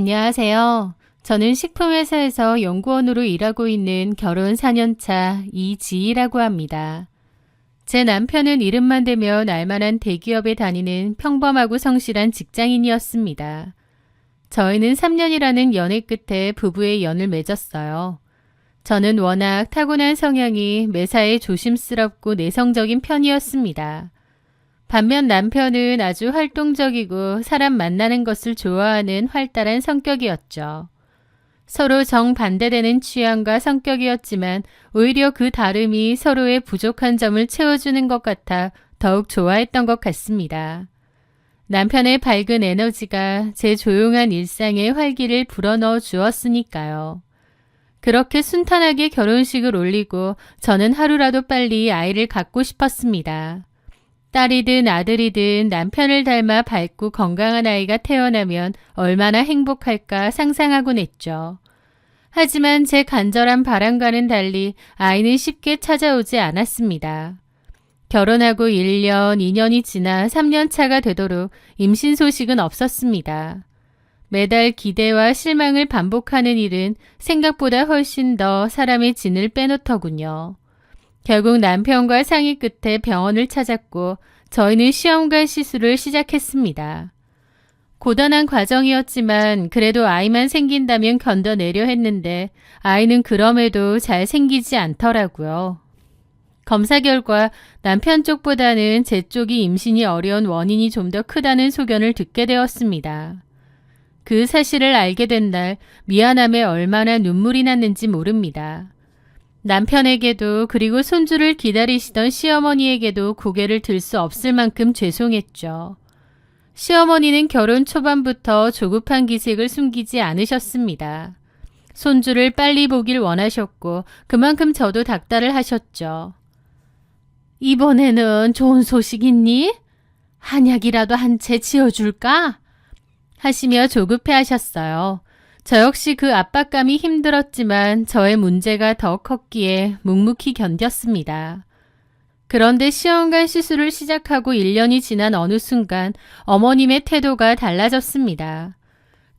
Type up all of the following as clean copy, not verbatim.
안녕하세요. 저는 식품회사에서 연구원으로 일하고 있는 결혼 4년차 이지희라고 합니다. 제 남편은 이름만 대면 알만한 대기업에 다니는 평범하고 성실한 직장인이었습니다. 저희는 3년이라는 연애 끝에 부부의 연을 맺었어요. 저는 워낙 타고난 성향이 매사에 조심스럽고 내성적인 편이었습니다. 반면 남편은 아주 활동적이고 사람 만나는 것을 좋아하는 활달한 성격이었죠. 서로 정반대되는 취향과 성격이었지만 오히려 그 다름이 서로의 부족한 점을 채워주는 것 같아 더욱 좋아했던 것 같습니다. 남편의 밝은 에너지가 제 조용한 일상에 활기를 불어넣어 주었으니까요. 그렇게 순탄하게 결혼식을 올리고 저는 하루라도 빨리 아이를 갖고 싶었습니다. 딸이든 아들이든 남편을 닮아 밝고 건강한 아이가 태어나면 얼마나 행복할까 상상하곤 했죠. 하지만 제 간절한 바람과는 달리 아이는 쉽게 찾아오지 않았습니다. 결혼하고 1년, 2년이 지나 3년 차가 되도록 임신 소식은 없었습니다. 매달 기대와 실망을 반복하는 일은 생각보다 훨씬 더 사람의 진을 빼놓더군요. 결국 남편과 상의 끝에 병원을 찾았고 저희는 시험관 시술을 시작했습니다. 고단한 과정이었지만 그래도 아이만 생긴다면 견뎌내려 했는데 아이는 그럼에도 잘 생기지 않더라고요. 검사 결과 남편 쪽보다는 제 쪽이 임신이 어려운 원인이 좀 더 크다는 소견을 듣게 되었습니다. 그 사실을 알게 된 날 미안함에 얼마나 눈물이 났는지 모릅니다. 남편에게도 그리고 손주를 기다리시던 시어머니에게도 고개를 들 수 없을 만큼 죄송했죠. 시어머니는 결혼 초반부터 조급한 기색을 숨기지 않으셨습니다. 손주를 빨리 보길 원하셨고 그만큼 저도 닥달을 하셨죠. 이번에는 좋은 소식 있니? 한약이라도 한 채 지어줄까? 하시며 조급해 하셨어요. 저 역시 그 압박감이 힘들었지만 저의 문제가 더 컸기에 묵묵히 견뎠습니다. 그런데 시험관 시술을 시작하고 1년이 지난 어느 순간 어머님의 태도가 달라졌습니다.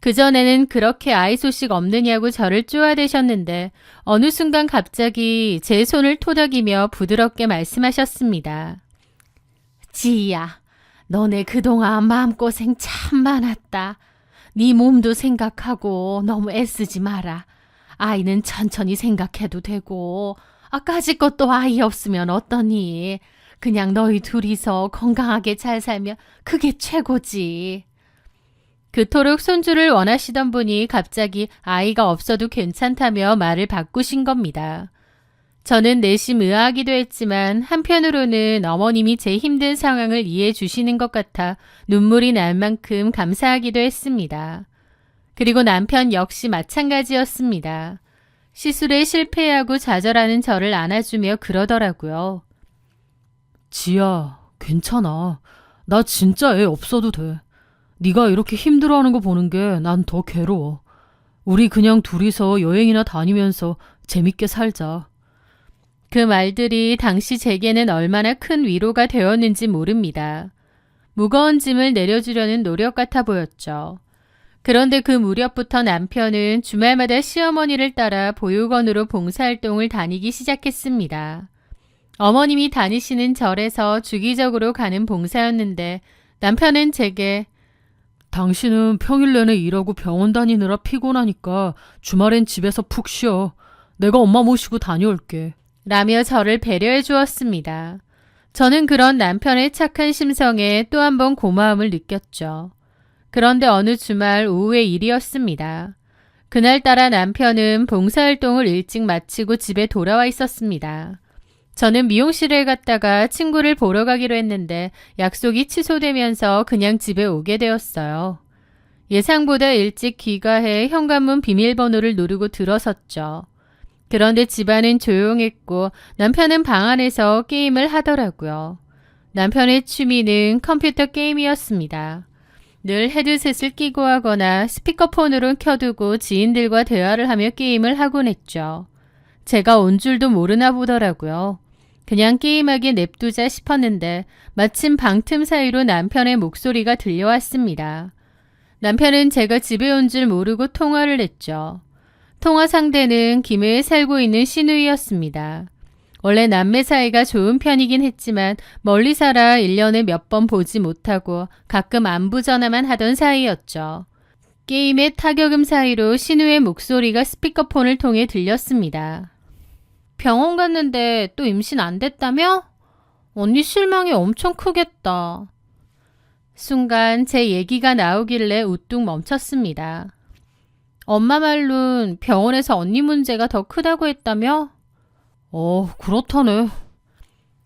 그전에는 그렇게 아이 소식 없느냐고 저를 쪼아대셨는데 어느 순간 갑자기 제 손을 토닥이며 부드럽게 말씀하셨습니다. 지희야, 너네 그동안 마음고생 참 많았다. 네 몸도 생각하고 너무 애쓰지 마라. 아이는 천천히 생각해도 되고 까짓 것도 아이 없으면 어떠니? 그냥 너희 둘이서 건강하게 잘 살면 그게 최고지. 그토록 손주를 원하시던 분이 갑자기 아이가 없어도 괜찮다며 말을 바꾸신 겁니다. 저는 내심 의아하기도 했지만 한편으로는 어머님이 제 힘든 상황을 이해해 주시는 것 같아 눈물이 날 만큼 감사하기도 했습니다. 그리고 남편 역시 마찬가지였습니다. 시술에 실패하고 좌절하는 저를 안아주며 그러더라고요. 지야, 괜찮아. 나 진짜 애 없어도 돼. 네가 이렇게 힘들어하는 거 보는 게 난 더 괴로워. 우리 그냥 둘이서 여행이나 다니면서 재밌게 살자. 그 말들이 당시 제게는 얼마나 큰 위로가 되었는지 모릅니다. 무거운 짐을 내려주려는 노력 같아 보였죠. 그런데 그 무렵부터 남편은 주말마다 시어머니를 따라 보육원으로 봉사활동을 다니기 시작했습니다. 어머님이 다니시는 절에서 주기적으로 가는 봉사였는데 남편은 제게 당신은 평일 내내 일하고 병원 다니느라 피곤하니까 주말엔 집에서 푹 쉬어. 내가 엄마 모시고 다녀올게. 라며 저를 배려해 주었습니다. 저는 그런 남편의 착한 심성에 또 한 번 고마움을 느꼈죠. 그런데 어느 주말 오후의 일이었습니다. 그날따라 남편은 봉사활동을 일찍 마치고 집에 돌아와 있었습니다. 저는 미용실에 갔다가 친구를 보러 가기로 했는데 약속이 취소되면서 그냥 집에 오게 되었어요. 예상보다 일찍 귀가해 현관문 비밀번호를 누르고 들어섰죠. 그런데 집안은 조용했고 남편은 방 안에서 게임을 하더라고요. 남편의 취미는 컴퓨터 게임이었습니다. 늘 헤드셋을 끼고 하거나 스피커폰으로 켜두고 지인들과 대화를 하며 게임을 하곤 했죠. 제가 온 줄도 모르나 보더라고요. 그냥 게임하게 냅두자 싶었는데 마침 방틈 사이로 남편의 목소리가 들려왔습니다. 남편은 제가 집에 온 줄 모르고 통화를 했죠. 통화 상대는 김해에 살고 있는 시누이였습니다. 원래 남매 사이가 좋은 편이긴 했지만 멀리 살아 1년에 몇 번 보지 못하고 가끔 안부 전화만 하던 사이였죠. 게임의 타격음 사이로 신우의 목소리가 스피커폰을 통해 들렸습니다. 병원 갔는데 또 임신 안 됐다며? 언니 실망이 엄청 크겠다. 순간 제 얘기가 나오길래 우뚝 멈췄습니다. 엄마 말론 병원에서 언니 문제가 더 크다고 했다며? 그렇다네.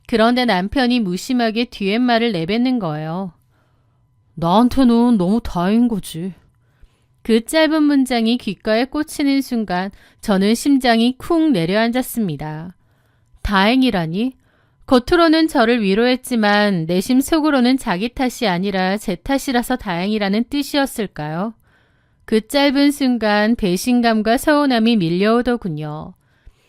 그런데 남편이 무심하게 뒤앰말을 내뱉는 거예요. 나한테는 너무 다행인 거지. 그 짧은 문장이 귓가에 꽂히는 순간 저는 심장이 쿵 내려앉았습니다. 다행이라니? 겉으로는 저를 위로했지만 내심 속으로는 자기 탓이 아니라 제 탓이라서 다행이라는 뜻이었을까요? 그 짧은 순간 배신감과 서운함이 밀려오더군요.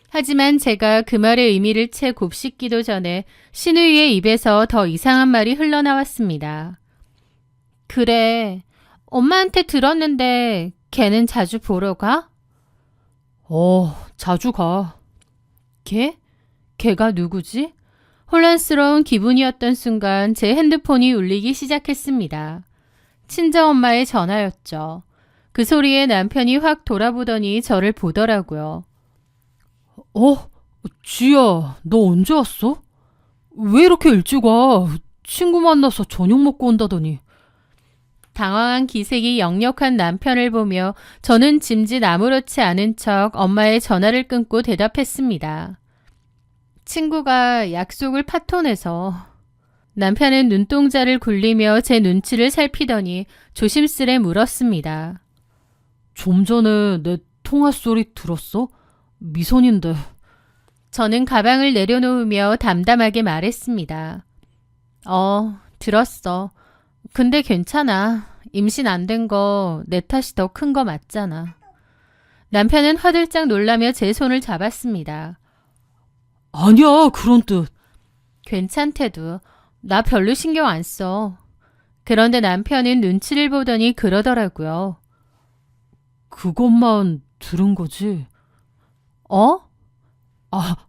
하지만 제가 그 말의 의미를 채 곱씹기도 전에 신우이의 입에서 더 이상한 말이 흘러나왔습니다. 그래, 엄마한테 들었는데 걔는 자주 보러 가? 자주 가. 걔? 걔가 누구지? 혼란스러운 기분이었던 순간 제 핸드폰이 울리기 시작했습니다. 친정엄마의 전화였죠. 그 소리에 남편이 확 돌아보더니 저를 보더라고요. 지야, 너 언제 왔어? 왜 이렇게 일찍 와? 친구 만나서 저녁 먹고 온다더니. 당황한 기색이 역력한 남편을 보며 저는 짐짓 아무렇지 않은 척 엄마의 전화를 끊고 대답했습니다. 친구가 약속을 파토내서. 남편은 눈동자를 굴리며 제 눈치를 살피더니 조심스레 물었습니다. 좀 전에 내 통화 소리 들었어? 미선인데. 저는 가방을 내려놓으며 담담하게 말했습니다. 들었어. 근데 괜찮아. 임신 안 된 거 내 탓이 더 큰 거 맞잖아. 남편은 화들짝 놀라며 제 손을 잡았습니다. 아니야, 그런 뜻. 괜찮대도. 나 별로 신경 안 써. 그런데 남편은 눈치를 보더니 그러더라고요. 그것만 들은 거지.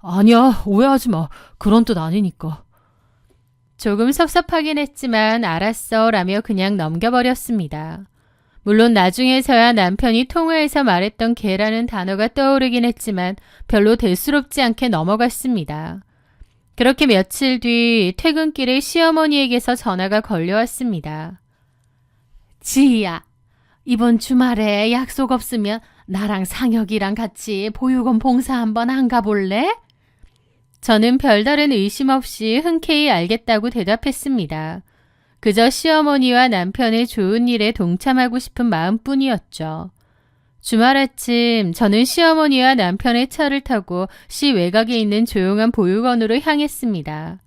아니야, 오해하지 마. 그런 뜻 아니니까. 조금 섭섭하긴 했지만 알았어 라며 그냥 넘겨버렸습니다. 물론 나중에서야 남편이 통화에서 말했던 걔라는 단어가 떠오르긴 했지만 별로 대수롭지 않게 넘어갔습니다. 그렇게 며칠 뒤 퇴근길에 시어머니에게서 전화가 걸려왔습니다. 지희야, 이번 주말에 약속 없으면 나랑 상혁이랑 같이 보육원 봉사 한번 안 가볼래? 저는 별다른 의심 없이 흔쾌히 알겠다고 대답했습니다. 그저 시어머니와 남편의 좋은 일에 동참하고 싶은 마음뿐이었죠. 주말 아침 저는 시어머니와 남편의 차를 타고 시 외곽에 있는 조용한 보육원으로 향했습니다.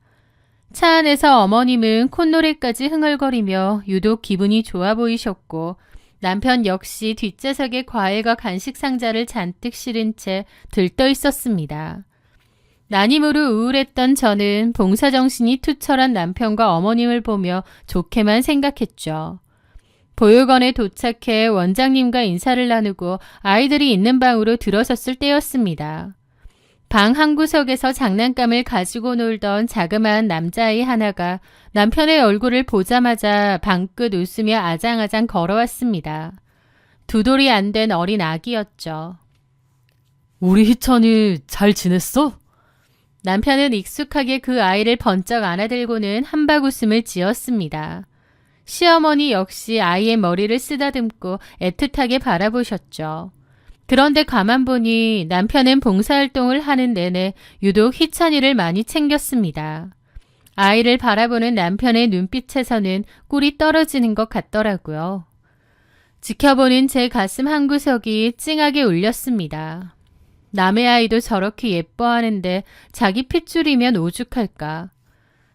차 안에서 어머님은 콧노래까지 흥얼거리며 유독 기분이 좋아 보이셨고 남편 역시 뒷좌석에 과일과 간식 상자를 잔뜩 실은 채 들떠 있었습니다. 난임으로 우울했던 저는 봉사정신이 투철한 남편과 어머님을 보며 좋게만 생각했죠. 보육원에 도착해 원장님과 인사를 나누고 아이들이 있는 방으로 들어섰을 때였습니다. 방 한 구석에서 장난감을 가지고 놀던 자그마한 남자아이 하나가 남편의 얼굴을 보자마자 방긋 웃으며 아장아장 걸어왔습니다. 두 돌이 안 된 어린 아기였죠. 우리 희찬이 잘 지냈어? 남편은 익숙하게 그 아이를 번쩍 안아들고는 한박 웃음을 지었습니다. 시어머니 역시 아이의 머리를 쓰다듬고 애틋하게 바라보셨죠. 그런데 가만 보니 남편은 봉사활동을 하는 내내 유독 희찬이를 많이 챙겼습니다. 아이를 바라보는 남편의 눈빛에서는 꿀이 떨어지는 것 같더라고요. 지켜보는 제 가슴 한구석이 찡하게 울렸습니다. 남의 아이도 저렇게 예뻐하는데 자기 핏줄이면 오죽할까.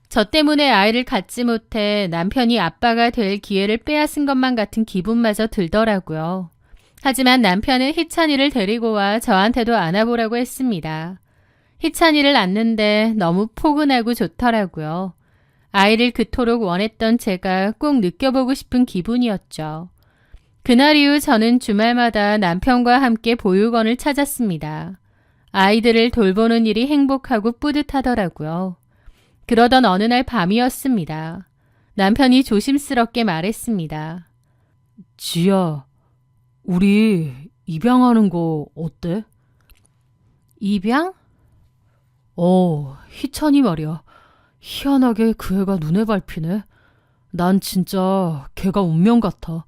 저 때문에 아이를 갖지 못해 남편이 아빠가 될 기회를 빼앗은 것만 같은 기분마저 들더라고요. 하지만 남편은 희찬이를 데리고 와 저한테도 안아보라고 했습니다. 희찬이를 안는데 너무 포근하고 좋더라고요. 아이를 그토록 원했던 제가 꼭 느껴보고 싶은 기분이었죠. 그날 이후 저는 주말마다 남편과 함께 보육원을 찾았습니다. 아이들을 돌보는 일이 행복하고 뿌듯하더라고요. 그러던 어느 날 밤이었습니다. 남편이 조심스럽게 말했습니다. 지야, 우리 입양하는 거 어때? 입양? 희찬이 말이야. 희한하게 그 애가 눈에 밟히네. 난 진짜 걔가 운명 같아.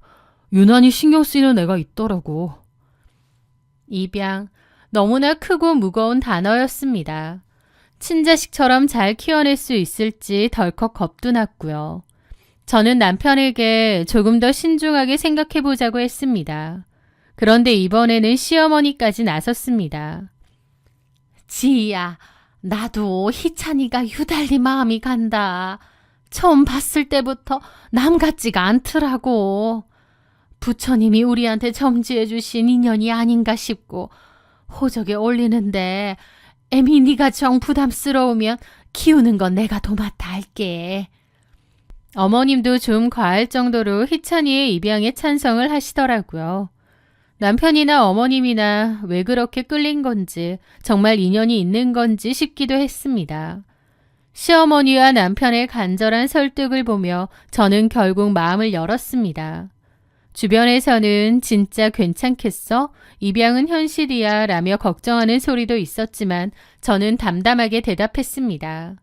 유난히 신경 쓰이는 애가 있더라고. 입양. 너무나 크고 무거운 단어였습니다. 친자식처럼 잘 키워낼 수 있을지 덜컥 겁도 났고요. 저는 남편에게 조금 더 신중하게 생각해 보자고 했습니다. 그런데 이번에는 시어머니까지 나섰습니다. 지희야, 나도 희찬이가 유달리 마음이 간다. 처음 봤을 때부터 남 같지가 않더라고. 부처님이 우리한테 점지해 주신 인연이 아닌가 싶고 호적에 올리는데 애미 네가 정 부담스러우면 키우는 건 내가 도맡아 할게. 어머님도 좀 과할 정도로 희찬이의 입양에 찬성을 하시더라고요. 남편이나 어머님이나 왜 그렇게 끌린 건지 정말 인연이 있는 건지 싶기도 했습니다. 시어머니와 남편의 간절한 설득을 보며 저는 결국 마음을 열었습니다. 주변에서는 진짜 괜찮겠어? 입양은 현실이야 라며 걱정하는 소리도 있었지만 저는 담담하게 대답했습니다.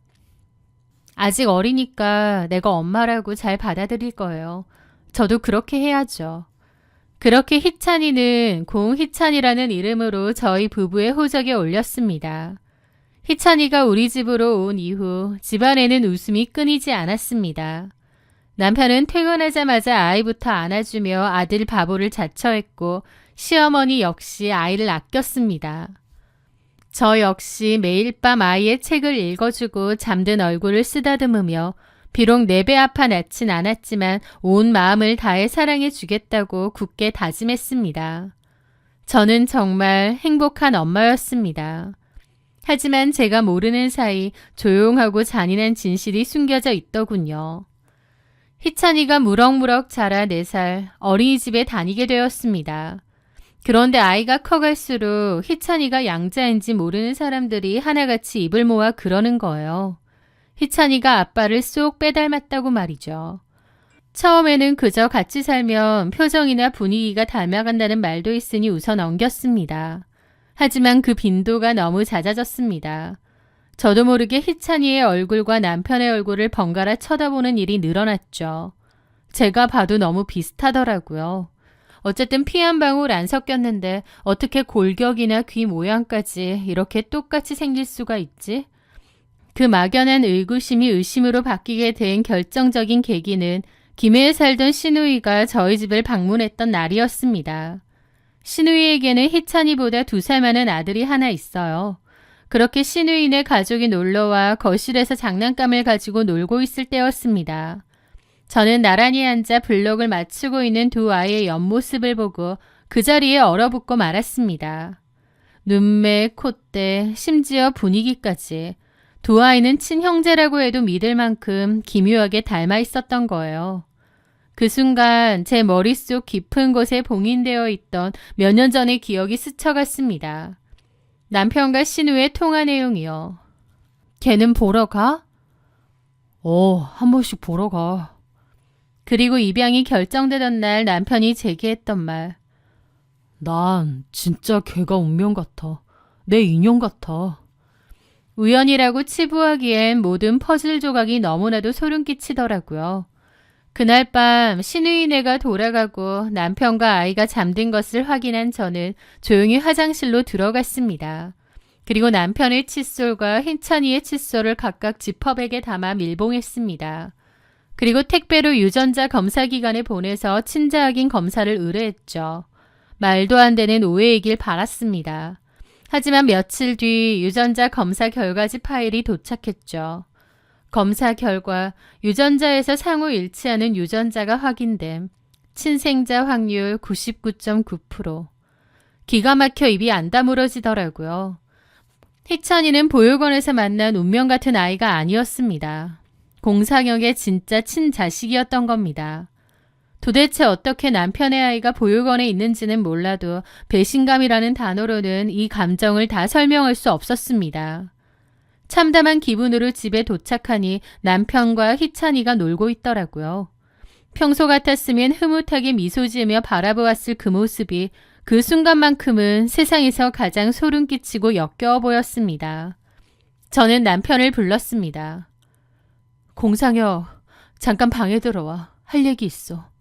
아직 어리니까 내가 엄마라고 잘 받아들일 거예요. 저도 그렇게 해야죠. 그렇게 희찬이는 공희찬이라는 이름으로 저희 부부의 호적에 올렸습니다. 희찬이가 우리 집으로 온 이후 집안에는 웃음이 끊이지 않았습니다. 남편은 퇴근하자마자 아이부터 안아주며 아들 바보를 자처했고 시어머니 역시 아이를 아꼈습니다. 저 역시 매일 밤 아이의 책을 읽어주고 잠든 얼굴을 쓰다듬으며 비록 내 배 아파 낳진 않았지만 온 마음을 다해 사랑해주겠다고 굳게 다짐했습니다. 저는 정말 행복한 엄마였습니다. 하지만 제가 모르는 사이 조용하고 잔인한 진실이 숨겨져 있더군요. 희찬이가 무럭무럭 자라 4살 어린이집에 다니게 되었습니다. 그런데 아이가 커갈수록 희찬이가 양자인지 모르는 사람들이 하나같이 입을 모아 그러는 거예요. 희찬이가 아빠를 쏙 빼닮았다고 말이죠. 처음에는 그저 같이 살면 표정이나 분위기가 닮아간다는 말도 있으니 웃어 넘겼습니다. 하지만 그 빈도가 너무 잦아졌습니다. 저도 모르게 희찬이의 얼굴과 남편의 얼굴을 번갈아 쳐다보는 일이 늘어났죠. 제가 봐도 너무 비슷하더라고요. 어쨌든 피 한 방울 안 섞였는데 어떻게 골격이나 귀 모양까지 이렇게 똑같이 생길 수가 있지? 그 막연한 의구심이 의심으로 바뀌게 된 결정적인 계기는 김해에 살던 시누이가 저희 집을 방문했던 날이었습니다. 시누이에게는 희찬이보다 2살 많은 아들이 하나 있어요. 그렇게 시누이네 가족이 놀러와 거실에서 장난감을 가지고 놀고 있을 때였습니다. 저는 나란히 앉아 블록을 맞추고 있는 2 아이의 옆모습을 보고 그 자리에 얼어붙고 말았습니다. 눈매, 콧대, 심지어 분위기까지 2 아이는 친형제라고 해도 믿을 만큼 기묘하게 닮아 있었던 거예요. 그 순간 제 머릿속 깊은 곳에 봉인되어 있던 몇 년 전의 기억이 스쳐갔습니다. 남편과 신우의 통화 내용이요. 걔는 보러 가? 한 번씩 보러 가. 그리고 입양이 결정되던 날 남편이 제게 했던 말. 난 진짜 걔가 운명 같아. 내 인연 같아. 우연이라고 치부하기엔 모든 퍼즐 조각이 너무나도 소름 끼치더라고요. 그날 밤 시누이네가 돌아가고 남편과 아이가 잠든 것을 확인한 저는 조용히 화장실로 들어갔습니다. 그리고 남편의 칫솔과 희찬이의 칫솔을 각각 지퍼백에 담아 밀봉했습니다. 그리고 택배로 유전자 검사기관에 보내서 친자 확인 검사를 의뢰했죠. 말도 안 되는 오해이길 바랐습니다. 하지만 며칠 뒤 유전자 검사 결과지 파일이 도착했죠. 검사 결과 유전자에서 상호 일치하는 유전자가 확인됨. 친생자 확률 99.9%. 기가 막혀 입이 안 다물어지더라고요. 희찬이는 보육원에서 만난 운명 같은 아이가 아니었습니다. 공상혁의 진짜 친자식이었던 겁니다. 도대체 어떻게 남편의 아이가 보육원에 있는지는 몰라도 배신감이라는 단어로는 이 감정을 다 설명할 수 없었습니다. 참담한 기분으로 집에 도착하니 남편과 희찬이가 놀고 있더라고요. 평소 같았으면 흐뭇하게 미소 지으며 바라보았을 그 모습이 그 순간만큼은 세상에서 가장 소름 끼치고 역겨워 보였습니다. 저는 남편을 불렀습니다. 공상여, 잠깐 방에 들어와. 할 얘기 있어.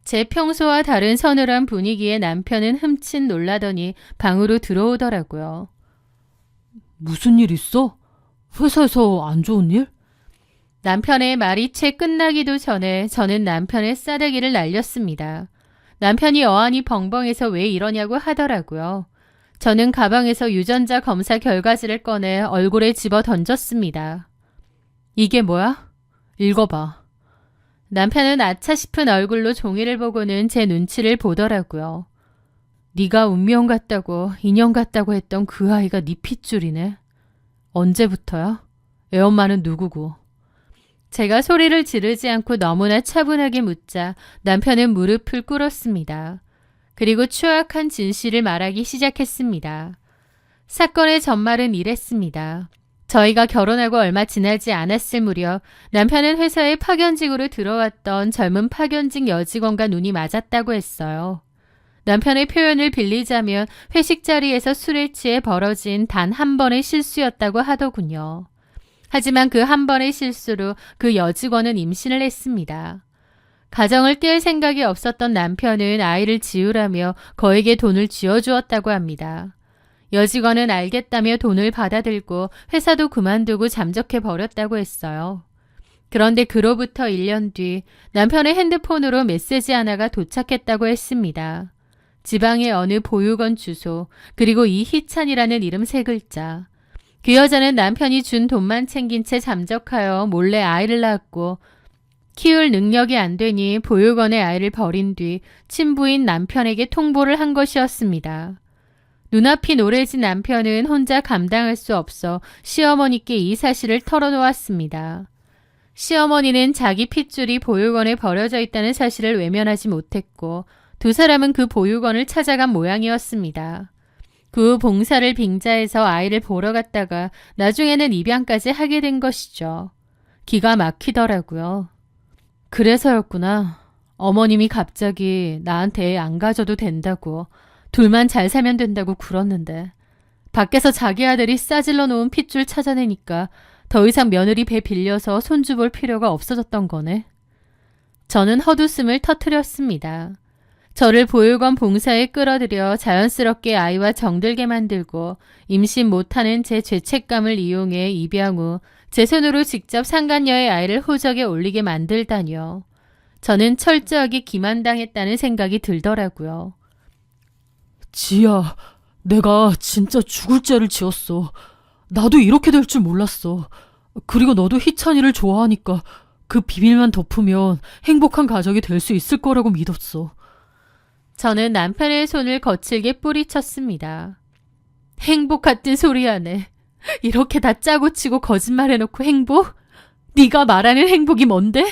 제 평소와 다른 서늘한 분위기에 남편은 흠칫 놀라더니 방으로 들어오더라고요. 무슨 일 있어? 회사에서 안 좋은 일? 남편의 말이 채 끝나기도 전에 저는 남편의 싸대기를 날렸습니다. 남편이 어안이 벙벙해서 왜 이러냐고 하더라고요. 저는 가방에서 유전자 검사 결과지를 꺼내 얼굴에 집어 던졌습니다. 이게 뭐야? 읽어봐. 남편은 아차 싶은 얼굴로 종이를 보고는 제 눈치를 보더라고요. 네가 운명 같다고 인연 같다고 했던 그 아이가 네 핏줄이네. 언제부터야? 애엄마는 누구고? 제가 소리를 지르지 않고 너무나 차분하게 묻자 남편은 무릎을 꿇었습니다. 그리고 추악한 진실을 말하기 시작했습니다. 사건의 전말은 이랬습니다. 저희가 결혼하고 얼마 지나지 않았을 무렵 남편은 회사에 파견직으로 들어왔던 젊은 파견직 여직원과 눈이 맞았다고 했어요. 남편의 표현을 빌리자면 회식 자리에서 술에 취해 벌어진 단 한 번의 실수였다고 하더군요. 하지만 그 한 번의 실수로 그 여직원은 임신을 했습니다. 가정을 깰 생각이 없었던 남편은 아이를 지우라며 거액의 돈을 쥐어주었다고 합니다. 여직원은 알겠다며 돈을 받아들고 회사도 그만두고 잠적해 버렸다고 했어요. 그런데 그로부터 1년 뒤 남편의 핸드폰으로 메시지 하나가 도착했다고 했습니다. 지방의 어느 보육원 주소, 그리고 이희찬이라는 이름 3글자. 그 여자는 남편이 준 돈만 챙긴 채 잠적하여 몰래 아이를 낳았고 키울 능력이 안 되니 보육원에 아이를 버린 뒤 친부인 남편에게 통보를 한 것이었습니다. 눈앞이 노래진 남편은 혼자 감당할 수 없어 시어머니께 이 사실을 털어놓았습니다. 시어머니는 자기 핏줄이 보육원에 버려져 있다는 사실을 외면하지 못했고 두 사람은 그 보육원을 찾아간 모양이었습니다. 그 후 봉사를 빙자해서 아이를 보러 갔다가 나중에는 입양까지 하게 된 것이죠. 기가 막히더라고요. 그래서였구나. 어머님이 갑자기 나한테 애 안 가져도 된다고, 둘만 잘 살면 된다고 굴었는데 밖에서 자기 아들이 싸질러 놓은 핏줄 찾아내니까 더 이상 며느리 배 빌려서 손주 볼 필요가 없어졌던 거네. 저는 헛웃음을 터뜨렸습니다. 저를 보육원 봉사에 끌어들여 자연스럽게 아이와 정들게 만들고 임신 못하는 제 죄책감을 이용해 입양 후 제 손으로 직접 상간녀의 아이를 호적에 올리게 만들다니요. 저는 철저하게 기만당했다는 생각이 들더라고요. 지야, 내가 진짜 죽을 죄를 지었어. 나도 이렇게 될 줄 몰랐어. 그리고 너도 희찬이를 좋아하니까 그 비밀만 덮으면 행복한 가족이 될 수 있을 거라고 믿었어. 저는 남편의 손을 거칠게 뿌리쳤습니다. 행복 같은 소리 하네. 이렇게 다 짜고 치고 거짓말해놓고 행복? 네가 말하는 행복이 뭔데?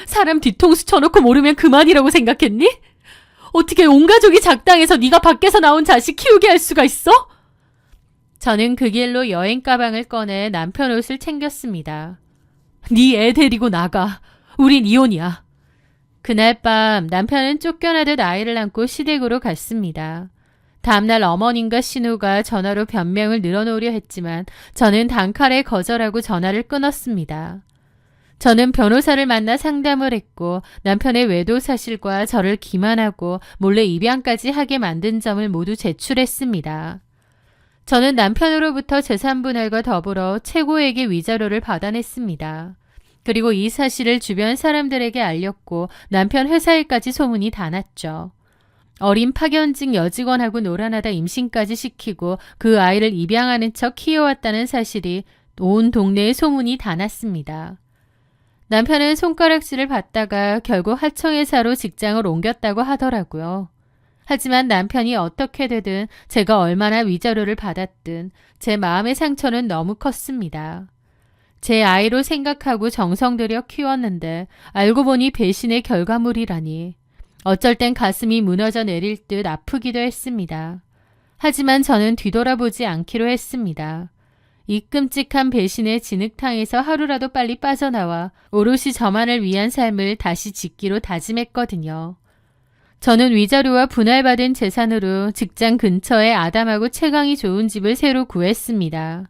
사람 뒤통수 쳐놓고 모르면 그만이라고 생각했니? 어떻게 온 가족이 작당해서 네가 밖에서 나온 자식 키우게 할 수가 있어? 저는 그 길로 여행 가방을 꺼내 남편 옷을 챙겼습니다. 네 애 데리고 나가. 우린 이혼이야. 그날 밤 남편은 쫓겨나듯 아이를 안고 시댁으로 갔습니다. 다음날 어머님과 신우가 전화로 변명을 늘어놓으려 했지만 저는 단칼에 거절하고 전화를 끊었습니다. 저는 변호사를 만나 상담을 했고 남편의 외도 사실과 저를 기만하고 몰래 입양까지 하게 만든 점을 모두 제출했습니다. 저는 남편으로부터 재산분할과 더불어 최고액의 위자료를 받아냈습니다. 그리고 이 사실을 주변 사람들에게 알렸고 남편 회사에까지 소문이 다 났죠. 어린 파견직 여직원하고 놀아나다 임신까지 시키고 그 아이를 입양하는 척 키워왔다는 사실이 온 동네에 소문이 다 났습니다. 남편은 손가락질을 받다가 결국 하청회사로 직장을 옮겼다고 하더라고요. 하지만 남편이 어떻게 되든 제가 얼마나 위자료를 받았든 제 마음의 상처는 너무 컸습니다. 제 아이로 생각하고 정성 들여 키웠는데 알고 보니 배신의 결과물이라니. 어쩔 땐 가슴이 무너져 내릴 듯 아프기도 했습니다. 하지만 저는 뒤돌아보지 않기로 했습니다. 이 끔찍한 배신의 진흙탕에서 하루라도 빨리 빠져나와 오롯이 저만을 위한 삶을 다시 짓기로 다짐했거든요. 저는 위자료와 분할받은 재산으로 직장 근처에 아담하고 채광이 좋은 집을 새로 구했습니다.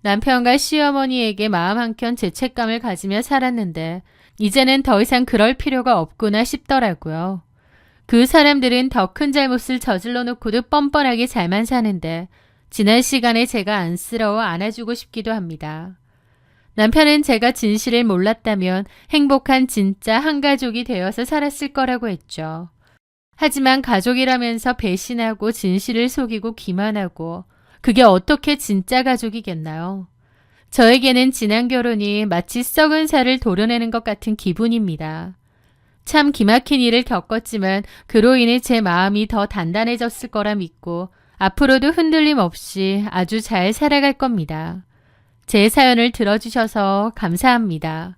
남편과 시어머니에게 마음 한켠 죄책감을 가지며 살았는데 이제는 더 이상 그럴 필요가 없구나 싶더라고요. 그 사람들은 더 큰 잘못을 저질러 놓고도 뻔뻔하게 잘만 사는데 지난 시간에 제가 안쓰러워 안아주고 싶기도 합니다. 남편은 제가 진실을 몰랐다면 행복한 진짜 한 가족이 되어서 살았을 거라고 했죠. 하지만 가족이라면서 배신하고 진실을 속이고 기만하고 그게 어떻게 진짜 가족이겠나요? 저에게는 지난 결혼이 마치 썩은 살을 도려내는 것 같은 기분입니다. 참 기막힌 일을 겪었지만 그로 인해 제 마음이 더 단단해졌을 거라 믿고 앞으로도 흔들림 없이 아주 잘 살아갈 겁니다. 제 사연을 들어주셔서 감사합니다.